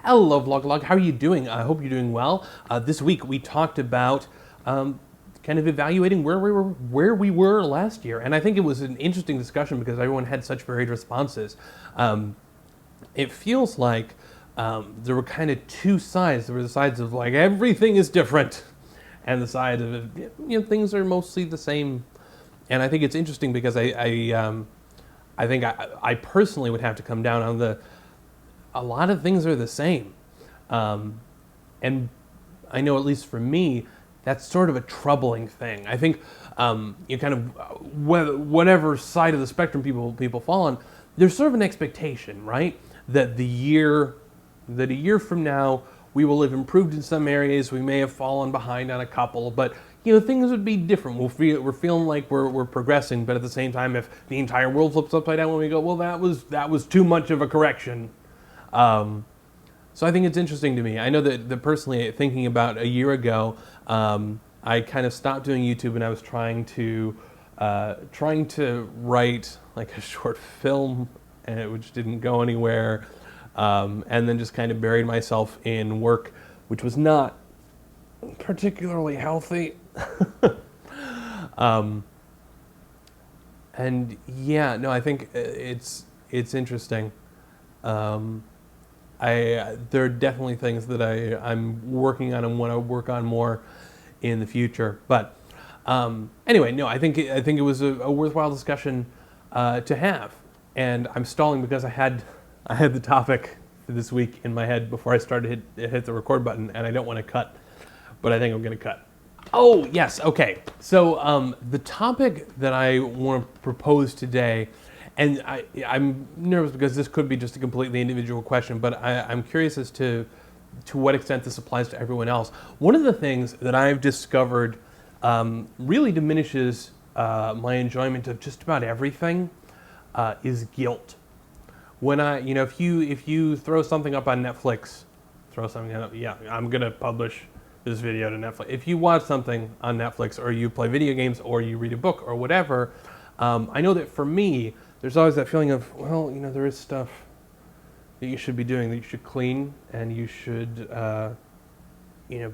Hello, Vlogalogue. How are you doing? I hope you're doing well. This week we talked about kind of evaluating where we were last year, and I think it was an interesting discussion because everyone had such varied responses. It feels like there were kind of two sides. There were the sides of like everything is different, and the side of things are mostly the same. And I think it's interesting because I think I personally would have to come down on a lot of things are the same. And I know, at least for me, that's sort of a troubling thing. I think you kind of, whatever side of the spectrum people fall on, there's sort of an expectation, right? That a year from now, we will have improved in some areas, we may have fallen behind on a couple, but things would be different. We're feeling like we're progressing, but at the same time, if the entire world flips upside down when we go, well, that was too much of a correction. So I think it's interesting to me. I know that personally, thinking about a year ago, I kind of stopped doing YouTube and I was trying to write like a short film, which didn't go anywhere, and then just kind of buried myself in work, which was not particularly healthy. And yeah, no, I think it's interesting. There are definitely things that I'm working on and want to work on more in the future. But anyway, no, I think it was a worthwhile discussion to have. And I'm stalling because I had the topic for this week in my head before I started hit the record button, and I don't want to cut, but I think I'm going to cut. Oh yes, okay. So the topic that I want to propose today. And I'm nervous because this could be just a completely individual question, but I'm curious as to what extent this applies to everyone else. One of the things that I've discovered really diminishes my enjoyment of just about everything is guilt. When if you throw something up on Netflix, I'm gonna publish this video to Netflix. If you watch something on Netflix, or you play video games, or you read a book, or whatever, I know that for me, there's always that feeling of, well, there is stuff that you should be doing, that you should clean, and you should,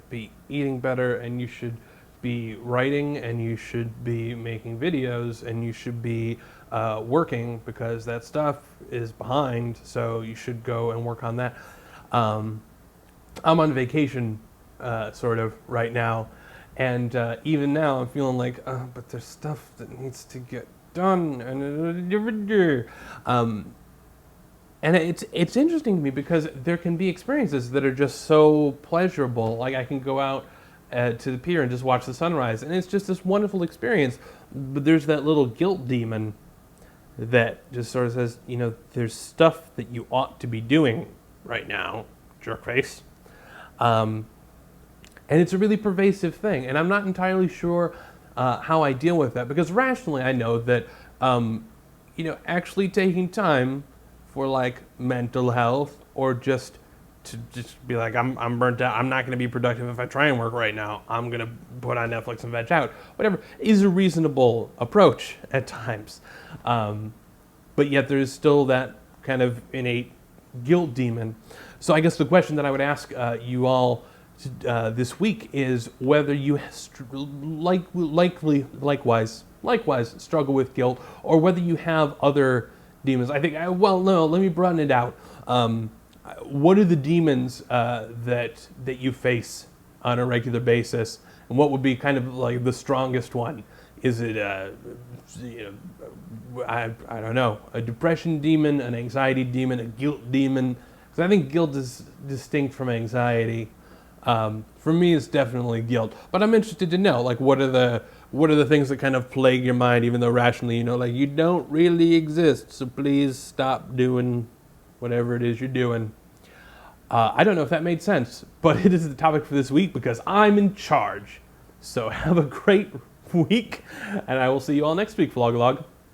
be eating better, and you should be writing, and you should be making videos, and you should be working, because that stuff is behind, so you should go and work on that. I'm on vacation, sort of, right now, and even now I'm feeling like, but there's stuff that needs to get done, and it's interesting to me because there can be experiences that are just so pleasurable. Like I can go out to the pier and just watch the sunrise, and it's just this wonderful experience. But there's that little guilt demon that just sort of says, there's stuff that you ought to be doing right now, jerkface. And it's a really pervasive thing, and I'm not entirely sure how I deal with that, because rationally I know that actually taking time for like mental health, or just to be like, I'm burnt out, I'm not going to be productive if I try and work right now, I'm going to put on Netflix and veg out, whatever, is a reasonable approach at times. But yet there's still that kind of innate guilt demon. So I guess the question that I would ask you all this week is whether you likewise struggle with guilt, or whether you have other demons. I think, let me broaden it out. What are the demons that you face on a regular basis, and what would be kind of like the strongest one? Is it I don't know, a depression demon, an anxiety demon, a guilt demon? Because I think guilt is distinct from anxiety. For me, it's definitely guilt, but I'm interested to know, like, what are the things that kind of plague your mind, even though rationally, like, you don't really exist, so please stop doing whatever it is you're doing. I don't know if that made sense, but it is the topic for this week because I'm in charge. So have a great week, and I will see you all next week, Vlogalogue.